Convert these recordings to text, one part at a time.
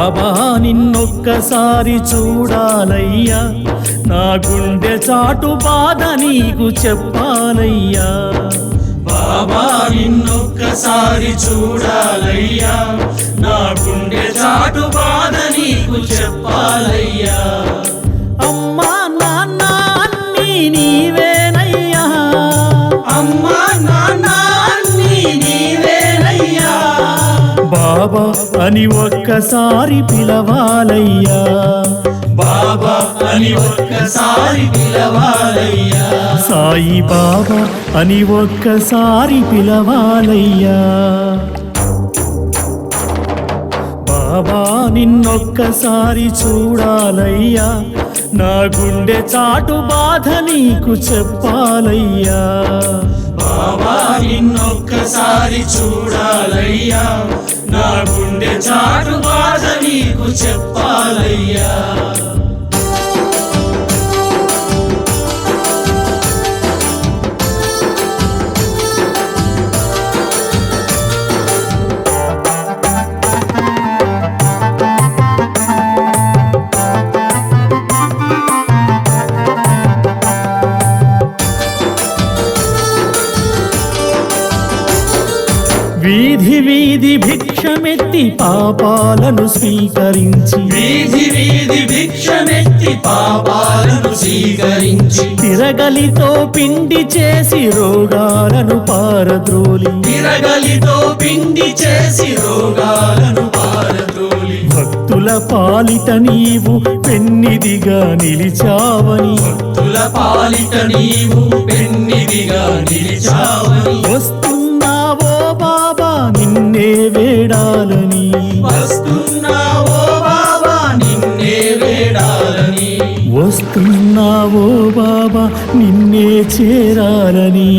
బాబా నిన్నొక్కసారి చూడాలయ్యా, నా గుండె చాటు బాధ నీకు చెప్పాలయ్యా. బాబా నిన్నొక్కసారి చూడాలయ్యా, నా గుండె చాటు బాధ నీకు చెప్పాలయ్యా. అమ్మా నాన్న అన్నీ నీవేనయ్యా, అమ్మా నాన్న అన్నీ నీవేనయ్యా. బాబా అని ఒక్కసారి పిలవాలయ్యా, బాబా అని ఒక్కసారి పిలవాలయ్యా. సాయి బాబా అని ఒక్కసారి పిలవాలయ్యా. బాబా నిన్నొక్కసారి చూడాలయ్యా, నా గుండె చాటు బాధ నీకు చెప్పాలయ్యా. బాబా నిన్నొక్కసారి చూడాలయ్యా, నా గుండె చాటు బాధ నీకు చెప్పాలయ్యా. వీధి వీధి భిక్షమెత్తి పాపాలను స్వీకరించి, వీధి వీధి భిక్షమెత్తి పాపాలను స్వీకరించి, తిరగలితో పిండి చేసి రోగాలను పారద్రోలి, తిరగలితో పిండి చేసి రోగాలను పారద్రోలి, భక్తుల పాలిట నీవు పెన్నిదిగా నిలిచావని, భక్తుల పాలిట నీవు పెన్నిదిగా నిలిచావని, వస్తున్నావో బాబా నిన్నే వేడాలని, వస్తున్నావో బాబా నిన్నే వేడాలని, వస్తున్నావో బాబా నిన్నే చేరాలని.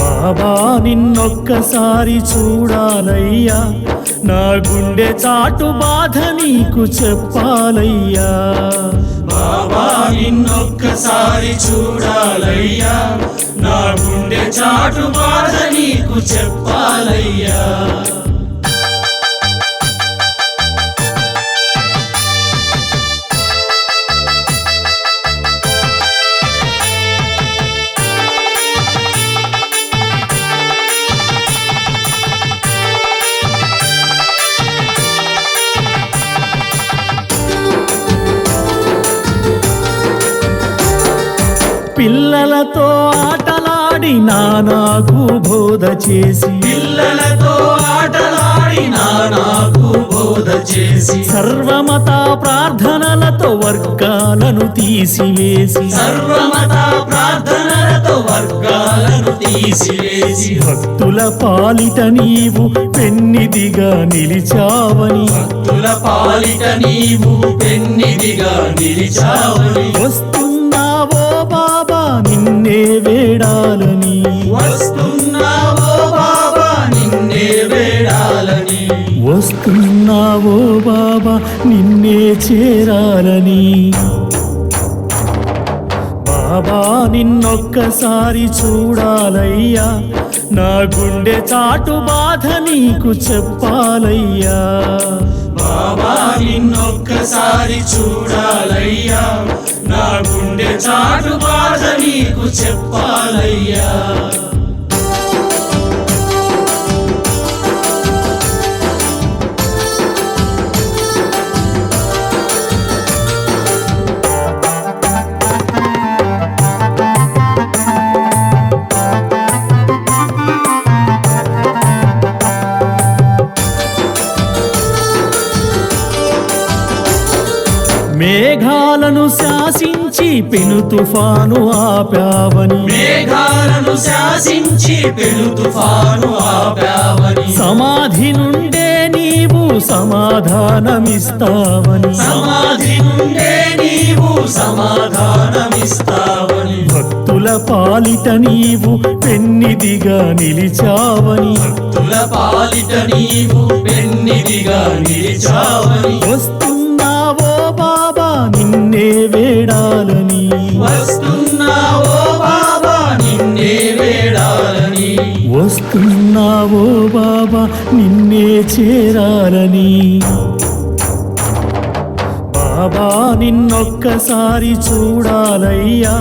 బాబా నిన్నొక్కసారి చూడాలయ్యా, నా గుండె చాటు బాధ నీకు చెప్పాలయ్యా. బాబా నిన్నొక్కసారి చూడాలయ్యా, నా గుండె చాటు బాధ నీకు చెప్పాలయ్యా. పిల్లలతో ఆటలాడి నాకు బోధ చేసి, పిల్లలతో ఆటలాడి నాకు బోధ చేసి, సర్వమత ప్రార్థనలతో వర్గాలను తీసివేసి, సర్వమత ప్రార్థనలతో వర్గాలను తీసివేసి, భక్తుల పాలిట నీవు పెన్నిదిగా నిలిచావని, భక్తుల పాలిట నీవు పెన్నిదిగా నిలిచావని, వస్తున్నావో బాబా నిన్నే వేడాలని, వస్తున్నావో బాబా నిన్నే వేడాలని, వస్తున్నావో బాబా నిన్నే చేరాలని. బాబా నిన్నొక్కసారి చూడాలయ్యా, నా గుండె చాటు బాధ నీకు చెప్పాలయ్యా. బాబా నిన్నొక్కసారి చూడాలయ్యా, నా గుండె చాటు బాధ నీకు చెప్పాలయ్యా. మేఘాలను శాసించి పెను తుఫాను ఆపావని, మేఘాలను శాసించి పెను తుఫాను ఆపావని, సమాధి నుండే నీవు సమాధానమిస్తావని, సమాధి నుండే నీవు సమాధానమిస్తావని, భక్తుల పాలిట నీవు పెన్నిదిగా నిలిచావని, భక్తుల పాలిట నీవు పెన్నిదిగా నిలిచావని, వస్తున్నావో బాబా నిన్నే వేడాలని, వస్తున్నావో బాబా నిన్నే వేడాలని, వస్తున్నావో బాబా నిన్నే చేరాలని. బాబా నిన్నొక్కసారి చూడాలయ్యా,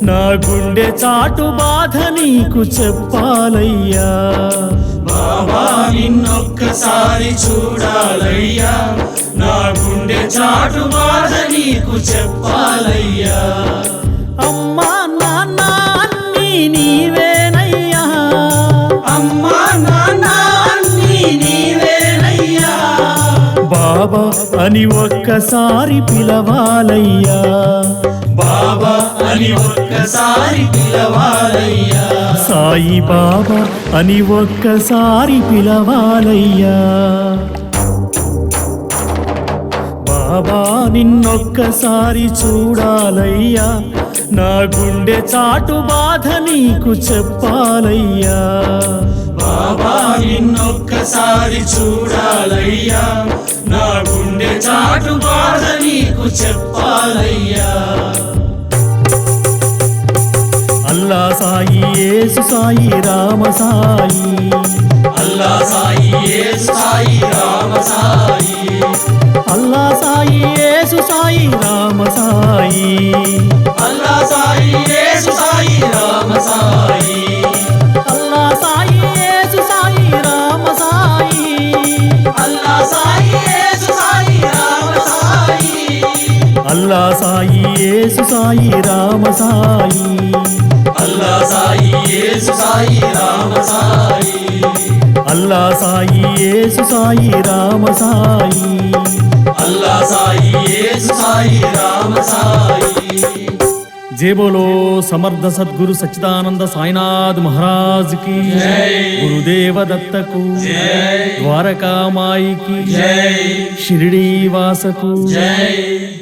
నా గుండె చాటు బాధ నీకు చెప్పాలయ్యా. బాబా నిన్నొక్కసారి చూడాలయ్యా, నా గుండె చాటు బాధ నీకు చెప్పాలయ్యా. అమ్మా నాన్న అన్నీ నీవేనయ్యా, అమ్మా నాన్న అన్నీ నీవేనయ్యా. బాబా అని ఒక్కసారి పిలవాలయ్యా, బాబా అని ఒక్కసారి పిలవాలయ్యా. సాయి బాబా అని ఒక్కసారి పిలవాలయ్యా. బాబా నిన్నొక్కసారి చూడాలయ్యా, నా గుండె చాటు బాధ నీకు చెప్పాలయ్యా. బాబా నిన్నొక్కసారి చూడాలయ్యా, నా గుండె చాటు బాధ నీకు చెప్పాలయ్యా. అల్లా సాయి యేసు సాయి రామ సాయి, అల్లా సాయి యేసు సాయి రామ సాయి. అల్లా సాయి యేసు సాయి రామ సాయి, అల్లా సాయి యేసు సాయి రామ సాయి. అల్లా సాయి యేసు సాయి రామ సాయి, అల్లా సాయి యేసు సాయి రామ సాయి. అల్లా సాయి యేసు సాయి రామ సాయి, అల్లా సాయి యేసు సాయి రామ సాయి. అల్లా సాయి యేసు సాయి రామ సాయి. అల్లా సాయి యేసు సాయి రామ సాయి. जय बोलो समर्थ सद्गुरु सच्चिदानंद साईनाथ महाराज की जय। गुरुदेव दत्त को जय। द्वारका माई की जय। शिरडी वास को जय।